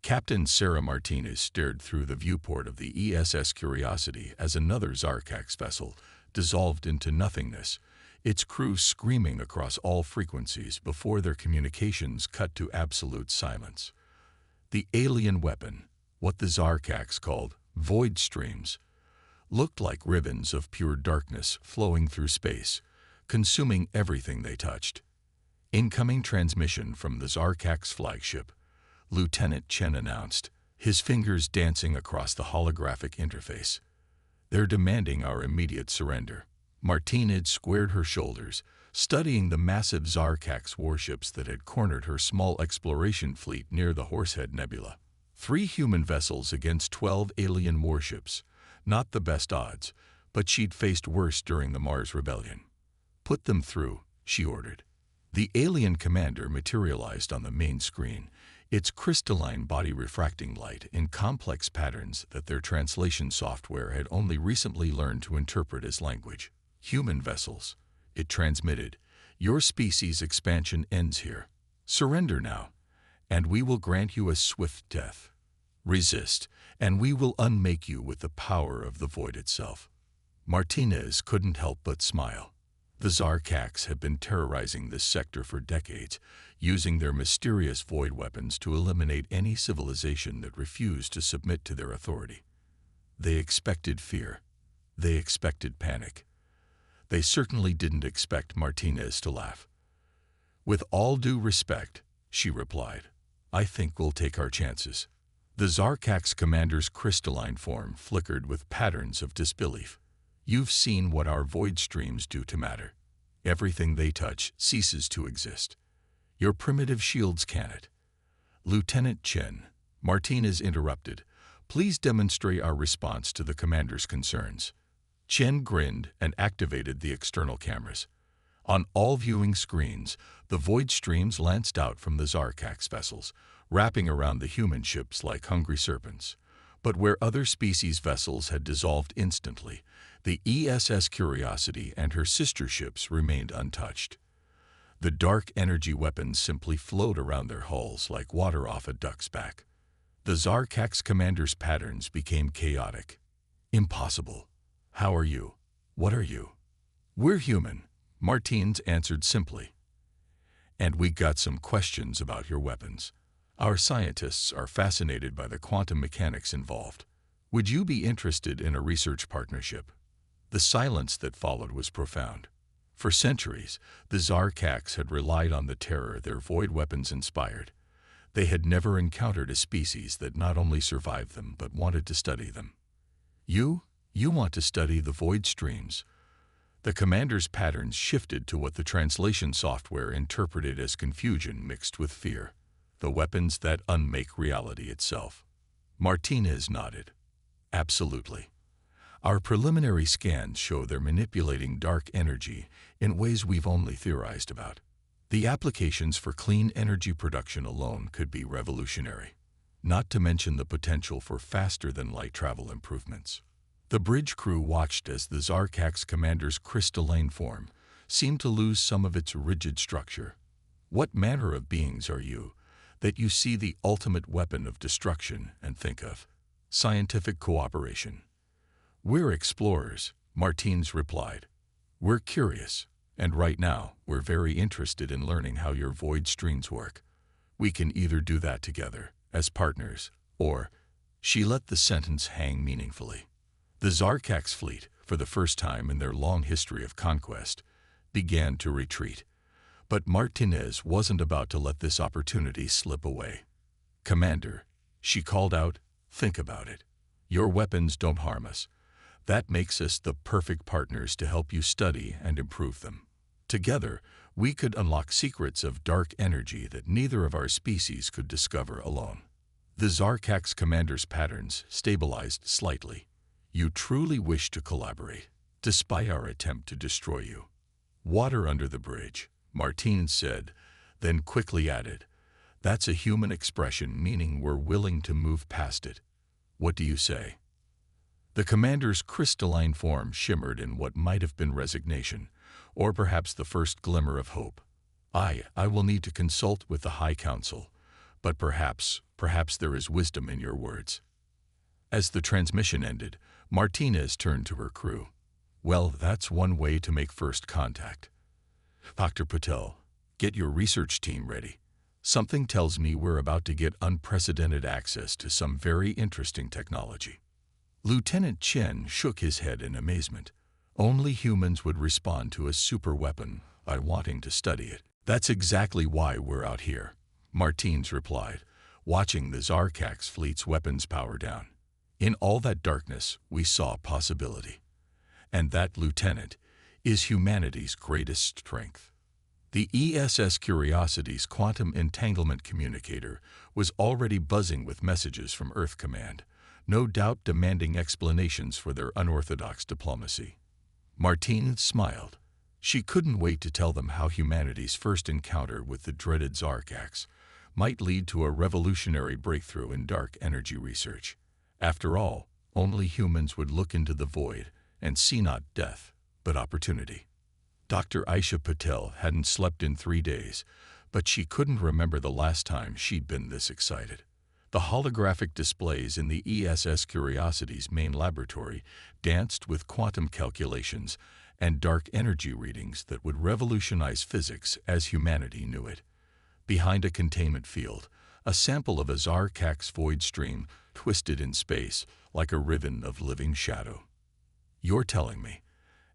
Captain Sarah Martinez stared through the viewport of the ESS Curiosity as another Zarkax vessel dissolved into nothingness, its crew screaming across all frequencies before their communications cut to absolute silence. The alien weapon, what the Zarkax called void streams, looked like ribbons of pure darkness flowing through space, consuming everything they touched. Incoming transmission from the Zarkax flagship, Lieutenant Chen announced, his fingers dancing across the holographic interface. They're demanding our immediate surrender. Martinez squared her shoulders, studying the massive Zarkax warships that had cornered her small exploration fleet near the Horsehead Nebula. 3 human vessels against 12 alien warships. Not the best odds, but she'd faced worse during the Mars Rebellion. Put them through, she ordered. The alien commander materialized on the main screen, its crystalline body refracting light in complex patterns that their translation software had only recently learned to interpret as language. Human vessels, it transmitted, your species' expansion ends here. Surrender now, and we will grant you a swift death. Resist, and we will unmake you with the power of the void itself. Martinez couldn't help but smile. The Zarkax had been terrorizing this sector for decades, using their mysterious void weapons to eliminate any civilization that refused to submit to their authority. They expected fear. They expected panic. They certainly didn't expect Martinez to laugh. With all due respect, she replied, I think we'll take our chances. The Zarkax commander's crystalline form flickered with patterns of disbelief. You've seen what our void streams do to matter. Everything they touch ceases to exist. Your primitive shields can't. Lieutenant Chen, Martinez interrupted, please demonstrate our response to the commander's concerns. Chen grinned and activated the external cameras. On all viewing screens, the void streams lanced out from the Zarkax vessels, wrapping around the human ships like hungry serpents. But where other species' vessels had dissolved instantly, the ESS Curiosity and her sister ships remained untouched. The dark energy weapons simply flowed around their hulls like water off a duck's back. The Zarkax commander's patterns became chaotic. Impossible. How are you? What are you? We're human, Martinez answered simply. And we got some questions about your weapons. Our scientists are fascinated by the quantum mechanics involved. Would you be interested in a research partnership? The silence that followed was profound. For centuries, the Zarkax had relied on the terror their void weapons inspired. They had never encountered a species that not only survived them but wanted to study them. You want to study the void streams. The commander's patterns shifted to what the translation software interpreted as confusion mixed with fear. The weapons that unmake reality itself. Martinez nodded. Absolutely. Our preliminary scans show they're manipulating dark energy in ways we've only theorized about. The applications for clean energy production alone could be revolutionary, not to mention the potential for faster-than-light travel improvements. The bridge crew watched as the Zarkax commander's crystalline form seemed to lose some of its rigid structure. What manner of beings are you, that you see the ultimate weapon of destruction and think of scientific cooperation? We're explorers, Martinez replied. We're curious, and right now we're very interested in learning how your void streams work. We can either do that together, as partners, or... She let the sentence hang meaningfully. The Zarkax fleet, for the first time in their long history of conquest, began to retreat. But Martinez wasn't about to let this opportunity slip away. Commander, she called out, think about it. Your weapons don't harm us. That makes us the perfect partners to help you study and improve them. Together, we could unlock secrets of dark energy that neither of our species could discover alone. The Zarkax commander's patterns stabilized slightly. You truly wish to collaborate, despite our attempt to destroy you. Water under the bridge, Martinez said, then quickly added, that's a human expression meaning we're willing to move past it. What do you say? The commander's crystalline form shimmered in what might have been resignation, or perhaps the first glimmer of hope. I will need to consult with the High Council, But perhaps there is wisdom in your words." As the transmission ended, Martinez turned to her crew. "Well, that's one way to make first contact. Dr. Patel, get your research team ready. Something tells me we're about to get unprecedented access to some very interesting technology." Lieutenant Chen shook his head in amazement. "Only humans would respond to a superweapon by wanting to study it." "That's exactly why we're out here," Martins replied, watching the Zarkax fleet's weapons power down. "In all that darkness, we saw possibility. And that, Lieutenant, is humanity's greatest strength." The ESS Curiosity's quantum entanglement communicator was already buzzing with messages from Earth Command, no doubt demanding explanations for their unorthodox diplomacy. Martinez smiled. She couldn't wait to tell them how humanity's first encounter with the dreaded Zarkax might lead to a revolutionary breakthrough in dark energy research. After all, only humans would look into the void and see not death, but opportunity. Dr. Aisha Patel hadn't slept in 3 days, but she couldn't remember the last time she'd been this excited. The holographic displays in the ESS Curiosity's main laboratory danced with quantum calculations and dark energy readings that would revolutionize physics as humanity knew it. Behind a containment field, a sample of a Zarkax void stream twisted in space like a ribbon of living shadow. "You're telling me,"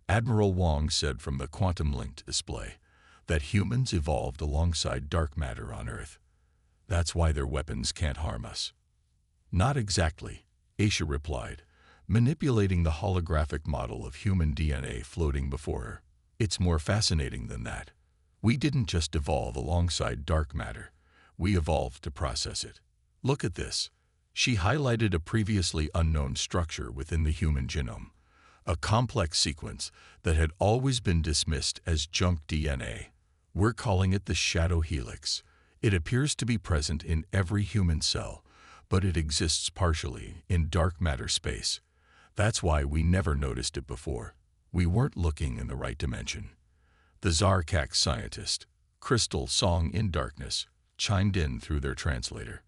Admiral Wong said from the quantum-linked display, "that humans evolved alongside dark matter on Earth. That's why their weapons can't harm us." "Not exactly," Aisha replied, manipulating the holographic model of human DNA floating before her. "It's more fascinating than that. We didn't just evolve alongside dark matter. We evolved to process it. Look at this." She highlighted a previously unknown structure within the human genome, a complex sequence that had always been dismissed as junk DNA. "We're calling it the shadow helix. It appears to be present in every human cell, but it exists partially in dark matter space. That's why we never noticed it before. We weren't looking in the right dimension." The Zarkax scientist, Crystal Song in Darkness, chimed in through their translator.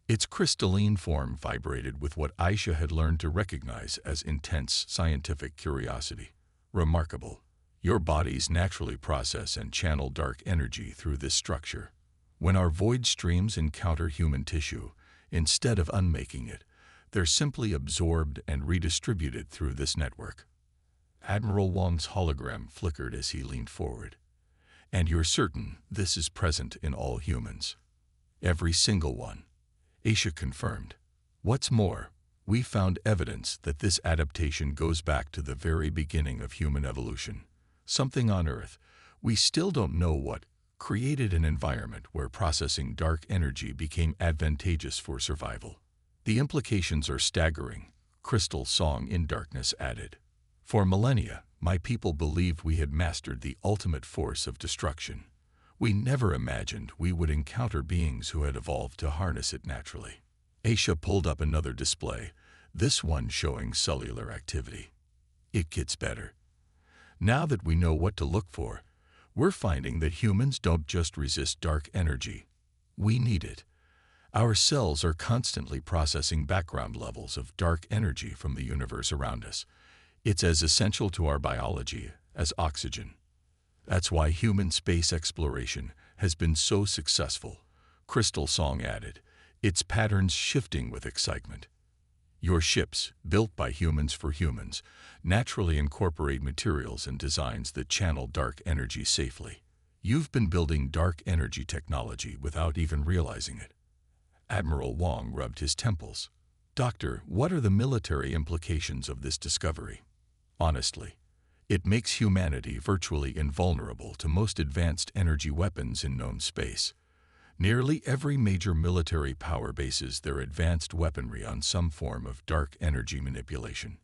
Its crystalline form vibrated with what Aisha had learned to recognize as intense scientific curiosity. "Remarkable. Your bodies naturally process and channel dark energy through this structure. When our void streams encounter human tissue, instead of unmaking it, they're simply absorbed and redistributed through this network." Admiral Wong's hologram flickered as he leaned forward. "And you're certain this is present in all humans?" "Every single one," Aisha confirmed. "What's more, we found evidence that this adaptation goes back to the very beginning of human evolution. Something on Earth, we still don't know what, created an environment where processing dark energy became advantageous for survival." "The implications are staggering," Crystal Song in Darkness added. "For millennia, my people believed we had mastered the ultimate force of destruction. We never imagined we would encounter beings who had evolved to harness it naturally." Aisha pulled up another display, this one showing cellular activity. "It gets better. Now that we know what to look for, we're finding that humans don't just resist dark energy. We need it. Our cells are constantly processing background levels of dark energy from the universe around us. It's as essential to our biology as oxygen. That's why human space exploration has been so successful," Crystal Song added, its patterns shifting with excitement. "Your ships, built by humans for humans, naturally incorporate materials and designs that channel dark energy safely. You've been building dark energy technology without even realizing it." Admiral Wong rubbed his temples. "Doctor, what are the military implications of this discovery?" "Honestly, it makes humanity virtually invulnerable to most advanced energy weapons in known space. Nearly every major military power bases their advanced weaponry on some form of dark energy manipulation.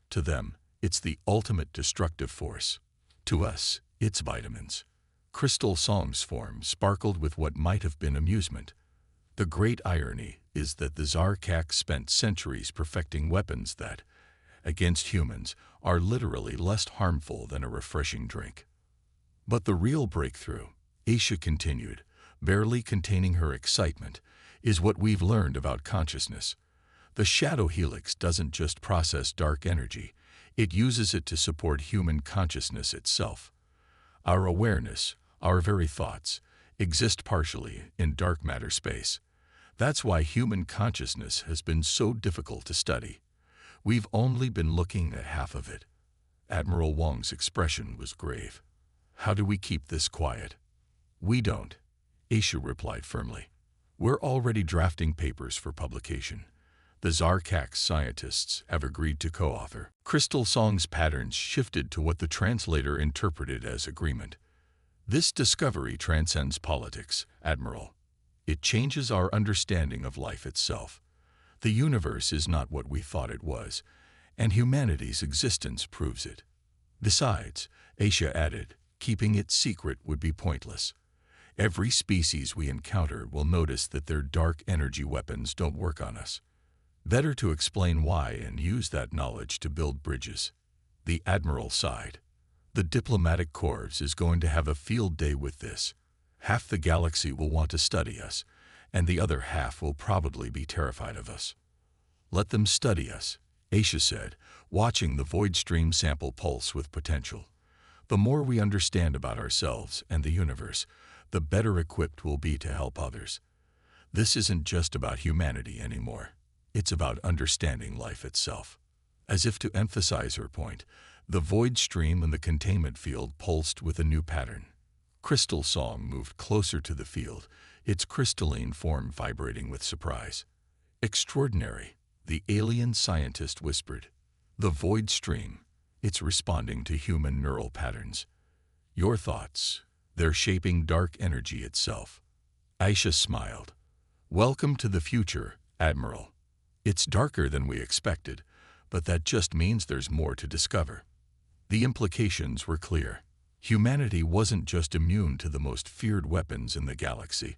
To them, it's the ultimate destructive force. To us, it's vitamins." Crystal Song's form sparkled with what might have been amusement. "The great irony is that the Zarkax spent centuries perfecting weapons that, against humans, are literally less harmful than a refreshing drink." "But the real breakthrough," Aisha continued, barely containing her excitement, is what we've learned about consciousness. The shadow helix doesn't just process dark energy, it uses it to support human consciousness itself. Our awareness, our very thoughts, exist partially in dark matter space. That's why human consciousness has been so difficult to study. We've only been looking at half of it. Admiral Wong's expression was grave. How do we keep this quiet? We don't, Aisha replied firmly. We're already drafting papers for publication. The Zarkak's scientists have agreed to co-author. Crystal Song's patterns shifted to what the translator interpreted as agreement. This discovery transcends politics, Admiral. It changes our understanding of life itself. The universe is not what we thought it was, and humanity's existence proves it. Besides, Aisha added, keeping it secret would be pointless. Every species we encounter will notice that their dark energy weapons don't work on us. Better to explain why and use that knowledge to build bridges. The Admiral sighed. The diplomatic corps is going to have a field day with this. Half the galaxy will want to study us, and the other half will probably be terrified of us. Let them study us, Aisha said, watching the void stream sample pulse with potential. The more we understand about ourselves and the universe, the better equipped we'll be to help others. This isn't just about humanity anymore. It's about understanding life itself. As if to emphasize her point, the void stream and the containment field pulsed with a new pattern. Crystal Song moved closer to the field, its crystalline form vibrating with surprise. Extraordinary, the alien scientist whispered. The void stream, it's responding to human neural patterns. Your thoughts, they're shaping dark energy itself. Aisha smiled. Welcome to the future, Admiral. It's darker than we expected, but that just means there's more to discover. The implications were clear. Humanity wasn't just immune to the most feared weapons in the galaxy.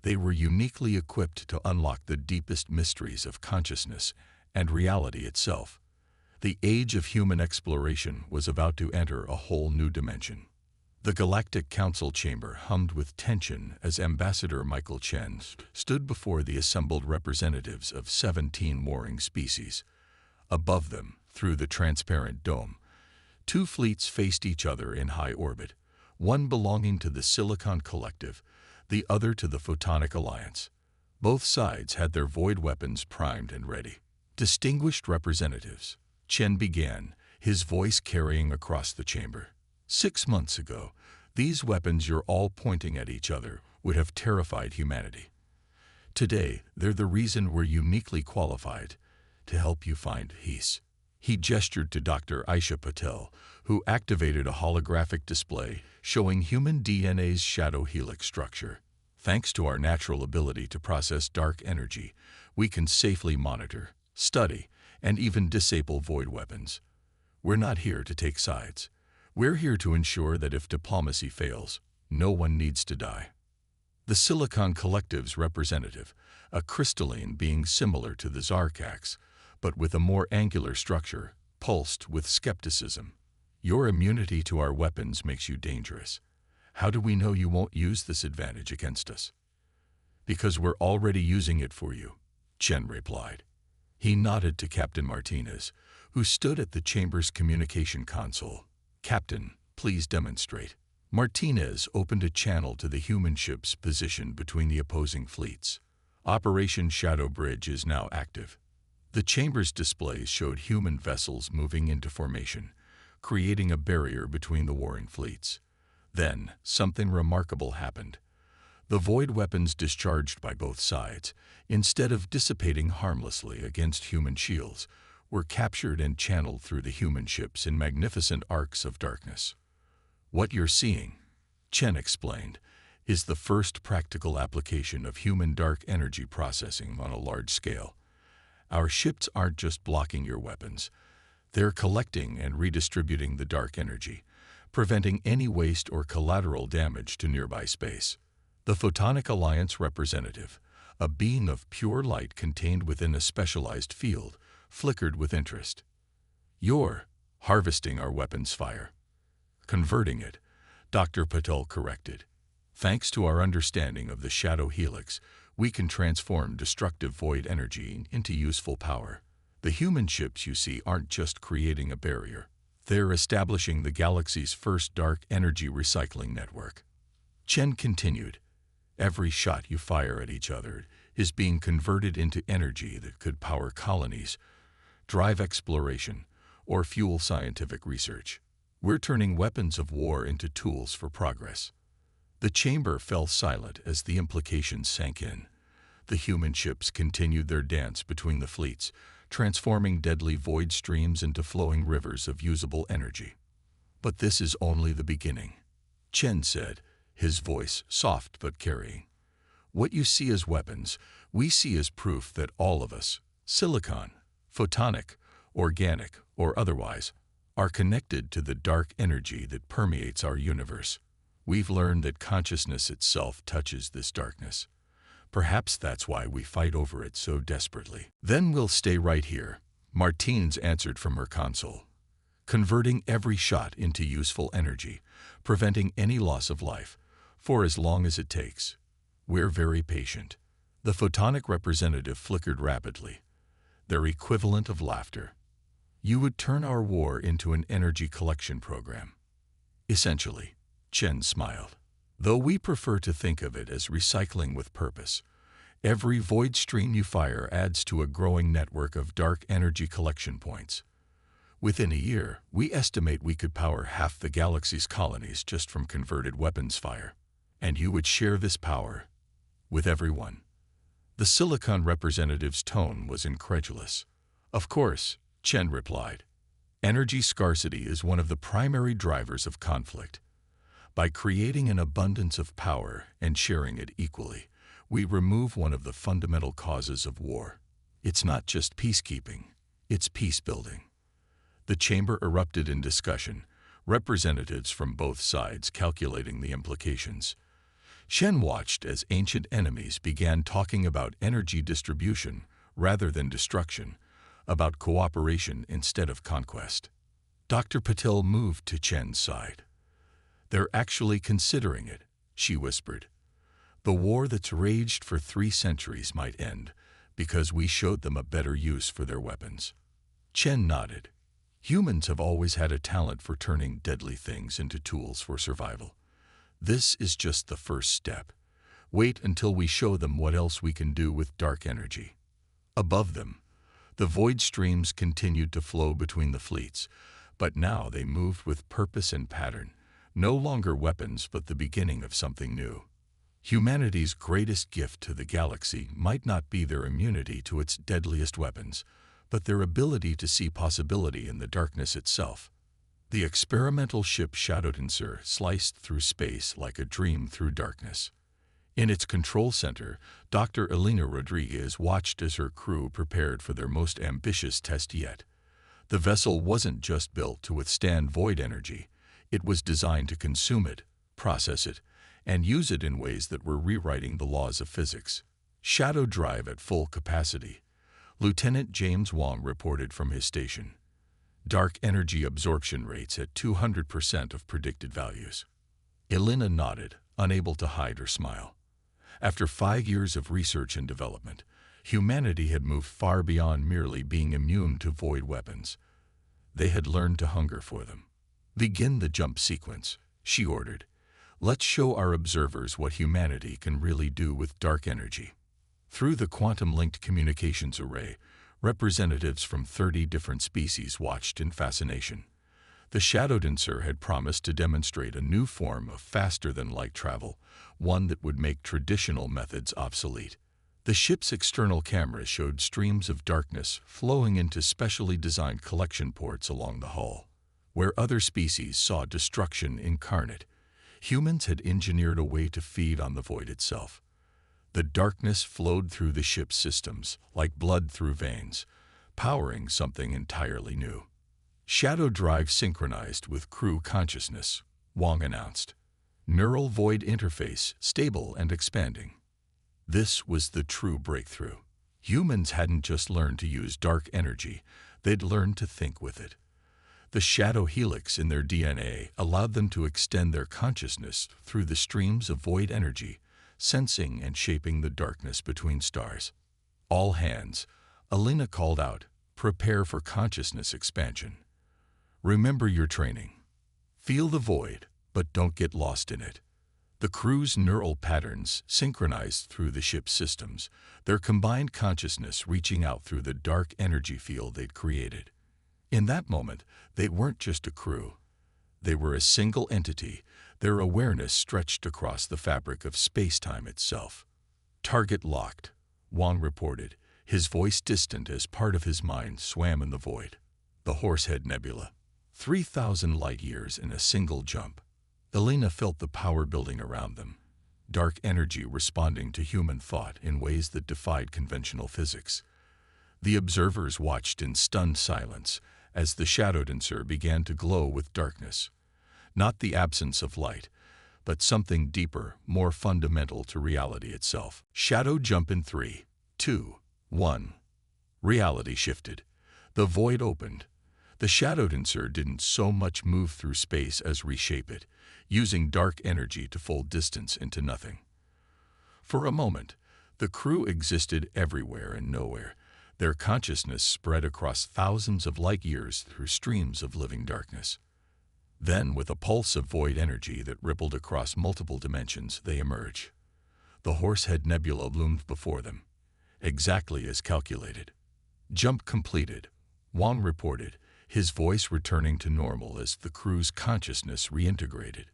They were uniquely equipped to unlock the deepest mysteries of consciousness and reality itself. The age of human exploration was about to enter a whole new dimension. The Galactic Council chamber hummed with tension as Ambassador Michael Chen stood before the assembled representatives of 17 warring species. Above them, through the transparent dome, two fleets faced each other in high orbit, one belonging to the Silicon Collective, the other to the Photonic Alliance. Both sides had their void weapons primed and ready. Distinguished representatives, Chen began, his voice carrying across the chamber. 6 months ago, these weapons you're all pointing at each other would have terrified humanity. Today, they're the reason we're uniquely qualified to help you find peace. He gestured to Dr. Aisha Patel, who activated a holographic display showing human DNA's shadow helix structure. Thanks to our natural ability to process dark energy, we can safely monitor, study, and even disable void weapons. We're not here to take sides. We're here to ensure that if diplomacy fails, no one needs to die. The Silicon Collective's representative, a crystalline being similar to the Zarkak's, but with a more angular structure, pulsed with skepticism. Your immunity to our weapons makes you dangerous. How do we know you won't use this advantage against us? Because we're already using it for you, Chen replied. He nodded to Captain Martinez, who stood at the chamber's communication console. Captain, please demonstrate. Martinez opened a channel to the human ships positioned between the opposing fleets. Operation Shadow Bridge is now active. The chamber's displays showed human vessels moving into formation, creating a barrier between the warring fleets. Then, something remarkable happened. The void weapons discharged by both sides, instead of dissipating harmlessly against human shields, were captured and channeled through the human ships in magnificent arcs of darkness. What you're seeing, Chen explained, is the first practical application of human dark energy processing on a large scale. Our ships aren't just blocking your weapons. They're collecting and redistributing the dark energy, preventing any waste or collateral damage to nearby space. The Photonic Alliance representative, a being of pure light contained within a specialized field, flickered with interest. You're harvesting our weapon's fire. Converting it, Dr. Patel corrected. Thanks to our understanding of the shadow helix, we can transform destructive void energy into useful power. The human ships you see aren't just creating a barrier. They're establishing the galaxy's first dark energy recycling network. Chen continued, every shot you fire at each other is being converted into energy that could power colonies, drive exploration, or fuel scientific research. We're turning weapons of war into tools for progress. The chamber fell silent as the implications sank in. The human ships continued their dance between the fleets, transforming deadly void streams into flowing rivers of usable energy. But this is only the beginning, Chen said, his voice soft but carrying. What you see as weapons, we see as proof that all of us, silicon, photonic, organic, or otherwise, are connected to the dark energy that permeates our universe. We've learned that consciousness itself touches this darkness. Perhaps that's why we fight over it so desperately. Then we'll stay right here, Martines answered from her console, converting every shot into useful energy, preventing any loss of life, for as long as it takes. We're very patient. The photonic representative flickered rapidly, their equivalent of laughter. You would turn our war into an energy collection program. Essentially, Chen smiled. Though we prefer to think of it as recycling with purpose, every void stream you fire adds to a growing network of dark energy collection points. Within a year, we estimate we could power half the galaxy's colonies just from converted weapons fire. And you would share this power with everyone. The silicon representative's tone was incredulous. Of course, Chen replied. Energy scarcity is one of the primary drivers of conflict. By creating an abundance of power and sharing it equally, we remove one of the fundamental causes of war. It's not just peacekeeping, it's peace-building. The chamber erupted in discussion, representatives from both sides calculating the implications. Shen watched as ancient enemies began talking about energy distribution rather than destruction, about cooperation instead of conquest. Dr. Patel moved to Chen's side. They're actually considering it, she whispered. The war that's raged for 3 centuries might end because we showed them a better use for their weapons. Chen nodded. Humans have always had a talent for turning deadly things into tools for survival. This is just the first step. Wait until we show them what else we can do with dark energy. Above them, the void streams continued to flow between the fleets, but now they moved with purpose and pattern, no longer weapons but the beginning of something new. Humanity's greatest gift to the galaxy might not be their immunity to its deadliest weapons, but their ability to see possibility in the darkness itself. The experimental ship Shadowdancer sliced through space like a dream through darkness. In its control center, Dr. Elena Rodriguez watched as her crew prepared for their most ambitious test yet. The vessel wasn't just built to withstand void energy. It was designed to consume it, process it, and use it in ways that were rewriting the laws of physics. Shadow drive at full capacity. Lieutenant James Wong reported from his station. Dark energy absorption rates at 200% of predicted values. Elena nodded, unable to hide her smile. After 5 years of research and development, humanity had moved far beyond merely being immune to void weapons. They had learned to hunger for them. Begin the jump sequence, she ordered. Let's show our observers what humanity can really do with dark energy. Through the quantum-linked communications array, representatives from 30 different species watched in fascination. The Shadowdancer had promised to demonstrate a new form of faster-than-light travel, one that would make traditional methods obsolete. The ship's external cameras showed streams of darkness flowing into specially designed collection ports along the hull. Where other species saw destruction incarnate, humans had engineered a way to feed on the void itself. The darkness flowed through the ship's systems, like blood through veins, powering something entirely new. Shadow drive synchronized with crew consciousness, Wong announced. Neural void interface stable and expanding. This was the true breakthrough. Humans hadn't just learned to use dark energy, they'd learned to think with it. The shadow helix in their DNA allowed them to extend their consciousness through the streams of void energy, sensing and shaping the darkness between stars. All hands, Alina called out, prepare for consciousness expansion. Remember your training. Feel the void, but don't get lost in it. The crew's neural patterns synchronized through the ship's systems, their combined consciousness reaching out through the dark energy field they'd created. In that moment, they weren't just a crew. They were a single entity, their awareness stretched across the fabric of space-time itself. Target locked, Wang reported, his voice distant as part of his mind swam in the void. The Horsehead Nebula. 3,000 light-years in a single jump. Alina felt the power building around them, dark energy responding to human thought in ways that defied conventional physics. The observers watched in stunned silence as the shadow dancer began to glow with darkness. Not the absence of light, but something deeper, more fundamental to reality itself. Shadow jump in 3, 2, 1. Reality shifted. The void opened. The shadow dancer didn't so much move through space as reshape it, using dark energy to fold distance into nothing. For a moment, the crew existed everywhere and nowhere, their consciousness spread across thousands of light-years through streams of living darkness. Then, with a pulse of void energy that rippled across multiple dimensions, they emerge. The Horsehead Nebula loomed before them, exactly as calculated. Jump completed, Wang reported, his voice returning to normal as the crew's consciousness reintegrated.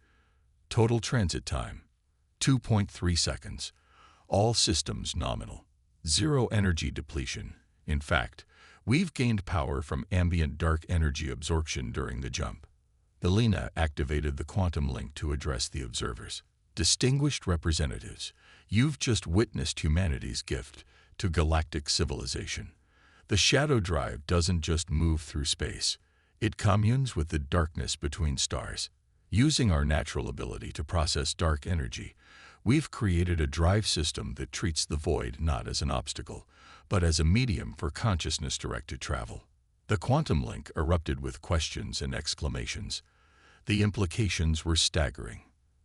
Total transit time, 2.3 seconds. All systems nominal. Zero energy depletion. In fact, we've gained power from ambient dark energy absorption during the jump. Alina activated the quantum link to address the observers. Distinguished representatives, you've just witnessed humanity's gift to galactic civilization. The shadow drive doesn't just move through space. It communes with the darkness between stars. Using our natural ability to process dark energy, we've created a drive system that treats the void not as an obstacle, but as a medium for consciousness-directed travel. The quantum link erupted with questions and exclamations. The implications were staggering.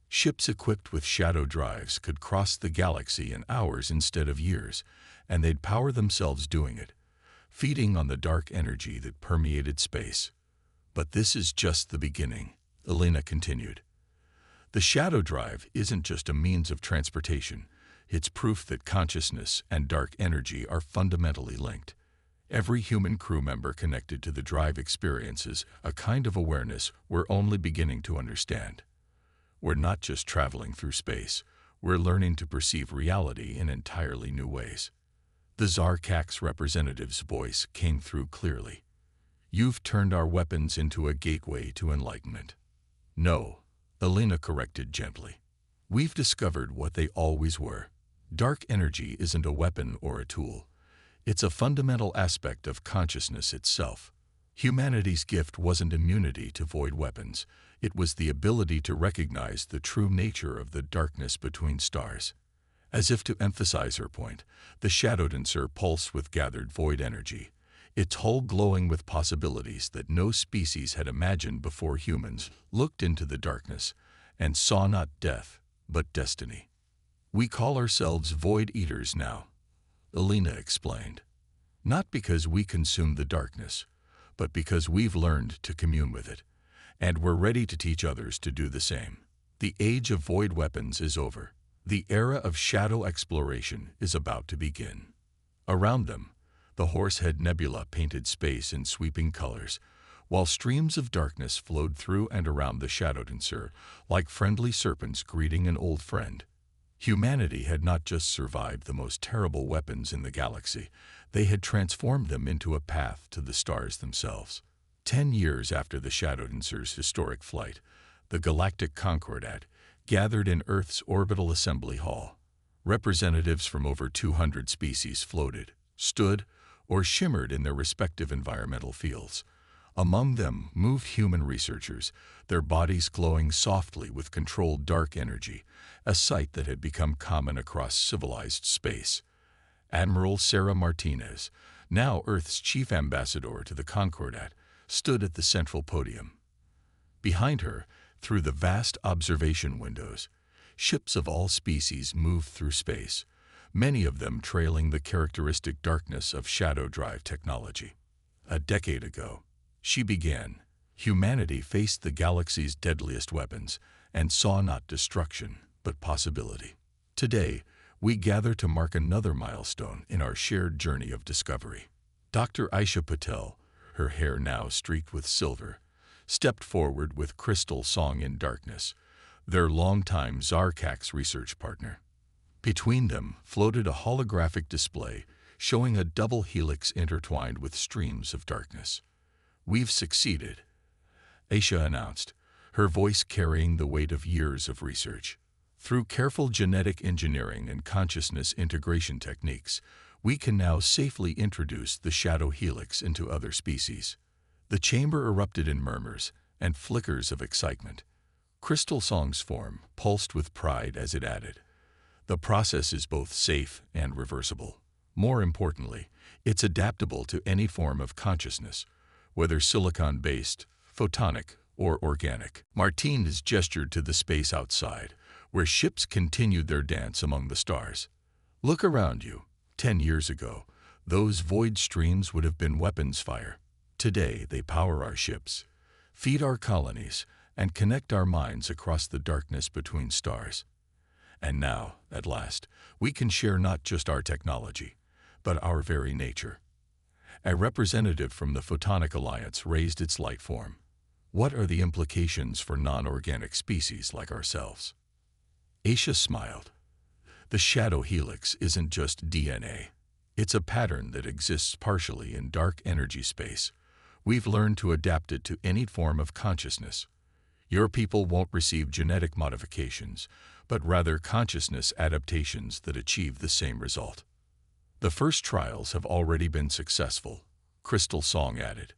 Ships equipped with shadow drives could cross the galaxy in hours instead of years, and they'd power themselves doing it, feeding on the dark energy that permeated space. But this is just the beginning, Alina continued. The shadow drive isn't just a means of transportation. It's proof that consciousness and dark energy are fundamentally linked. Every human crew member connected to the drive experiences a kind of awareness we're only beginning to understand. We're not just traveling through space, we're learning to perceive reality in entirely new ways. The Zarkak's representative's voice came through clearly. You've turned our weapons into a gateway to enlightenment. No, Alina corrected gently. We've discovered what they always were. Dark energy isn't a weapon or a tool. It's a fundamental aspect of consciousness itself. Humanity's gift wasn't immunity to void weapons. It was the ability to recognize the true nature of the darkness between stars. As if to emphasize her point, the shadow dancer pulsed with gathered void energy, its hull glowing with possibilities that no species had imagined before humans looked into the darkness and saw not death, but destiny. We call ourselves void eaters now, Alina explained. Not because we consume the darkness, but because we've learned to commune with it, and we're ready to teach others to do the same. The age of void weapons is over. The era of shadow exploration is about to begin. Around them, the Horsehead Nebula painted space in sweeping colors, while streams of darkness flowed through and around the shadow dancer like friendly serpents greeting an old friend. Humanity had not just survived the most terrible weapons in the galaxy, they had transformed them into a path to the stars themselves. 10 years after the shadow dancer's historic flight, the Galactic Concordat gathered in Earth's orbital assembly hall. Representatives from over 200 species floated, stood, or shimmered in their respective environmental fields. Among them moved human researchers, their bodies glowing softly with controlled dark energy, a sight that had become common across civilized space. Admiral Sarah Martinez, now Earth's chief ambassador to the Concordat, stood at the central podium. Behind her, through the vast observation windows, ships of all species moved through space, many of them trailing the characteristic darkness of shadow drive technology. A decade ago, she began. Humanity faced the galaxy's deadliest weapons and saw not destruction, but possibility. Today, we gather to mark another milestone in our shared journey of discovery. Dr. Aisha Patel, her hair now streaked with silver, stepped forward with Crystal Song in darkness, their longtime Zarkax research partner. Between them floated a holographic display showing a double helix intertwined with streams of darkness. "We've succeeded," Aisha announced, her voice carrying the weight of years of research. "Through careful genetic engineering and consciousness integration techniques, we can now safely introduce the shadow helix into other species." The chamber erupted in murmurs and flickers of excitement. Crystal Song's form pulsed with pride as it added, "The process is both safe and reversible. More importantly, it's adaptable to any form of consciousness, whether silicon-based, photonic, or organic." Martinez gestured to the space outside, where ships continued their dance among the stars. "Look around you. 10 years ago, those void streams would have been weapons fire. Today, they power our ships, feed our colonies, and connect our minds across the darkness between stars. And now, at last, we can share not just our technology, but our very nature." A representative from the Photonic Alliance raised its light form. "What are the implications for non-organic species like ourselves?" Aisha smiled. "The shadow helix isn't just DNA. It's a pattern that exists partially in dark energy space. We've learned to adapt it to any form of consciousness. Your people won't receive genetic modifications, but rather consciousness adaptations that achieve the same result." "The first trials have already been successful," Crystal Song added.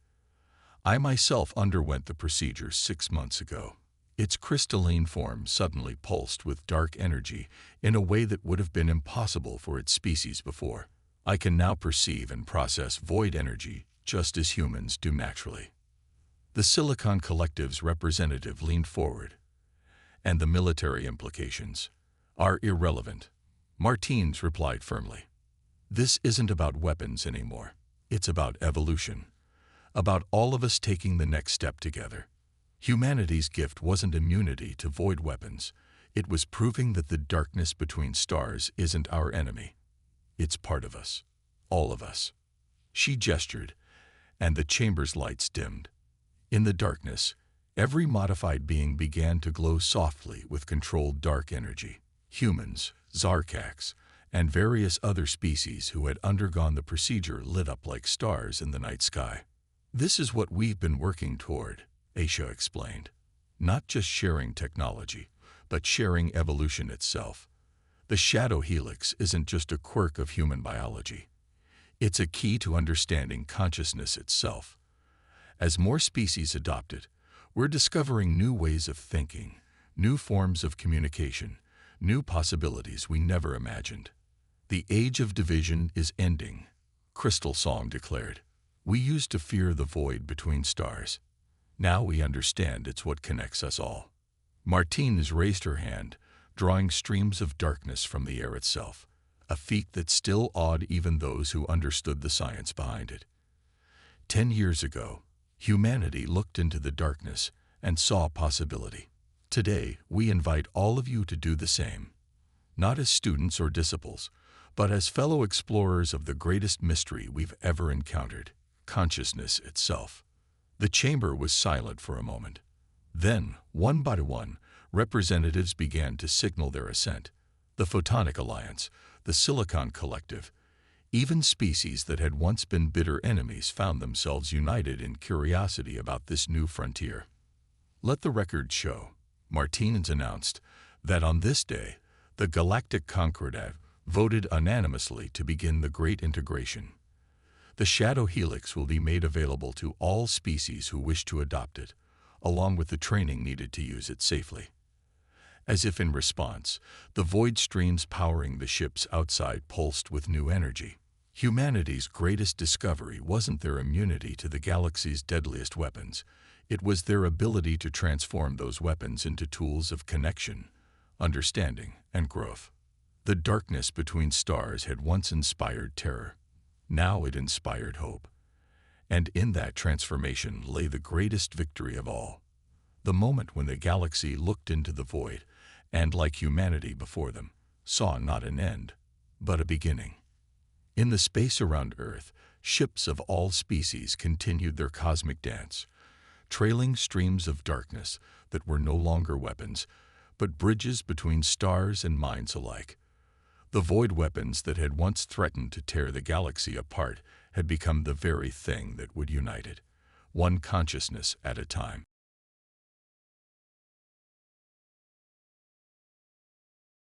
"I myself underwent the procedure 6 months ago." Its crystalline form suddenly pulsed with dark energy in a way that would have been impossible for its species before. "I can now perceive and process void energy just as humans do naturally." The Silicon Collective's representative leaned forward. "And the military implications are irrelevant," Martinez replied firmly. "This isn't about weapons anymore. It's about evolution, about all of us taking the next step together. Humanity's gift wasn't immunity to void weapons. It was proving that the darkness between stars isn't our enemy. It's part of us, all of us." She gestured, and the chamber's lights dimmed. In the darkness, every modified being began to glow softly with controlled dark energy. Humans, Zarkax, and various other species who had undergone the procedure lit up like stars in the night sky. "This is what we've been working toward," Aisha explained. "Not just sharing technology, but sharing evolution itself. The shadow helix isn't just a quirk of human biology. It's a key to understanding consciousness itself. As more species adopt it, we're discovering new ways of thinking, new forms of communication, new possibilities we never imagined." "The age of division is ending," Crystal Song declared. "We used to fear the void between stars. Now we understand it's what connects us all." Martinez raised her hand, drawing streams of darkness from the air itself, a feat that still awed even those who understood the science behind it. 10 years ago, humanity looked into the darkness and saw possibility. Today, we invite all of you to do the same, not as students or disciples, but as fellow explorers of the greatest mystery we've ever encountered, consciousness itself. The chamber was silent for a moment. Then, one by one, representatives began to signal their assent. The Photonic Alliance, the Silicon Collective, even species that had once been bitter enemies found themselves united in curiosity about this new frontier. "Let the record show," Martinez announced, "that on this day, the Galactic Concordat voted unanimously to begin the Great Integration. The shadow helix will be made available to all species who wish to adopt it, along with the training needed to use it safely." As if in response, the void streams powering the ships outside pulsed with new energy. Humanity's greatest discovery wasn't their immunity to the galaxy's deadliest weapons. It was their ability to transform those weapons into tools of connection, understanding, and growth. The darkness between stars had once inspired terror. Now it inspired hope. And in that transformation lay the greatest victory of all. The moment when the galaxy looked into the void and, like humanity before them, saw not an end, but a beginning. In the space around Earth, ships of all species continued their cosmic dance, trailing streams of darkness that were no longer weapons, but bridges between stars and minds alike. The void weapons that had once threatened to tear the galaxy apart had become the very thing that would unite it, one consciousness at a time.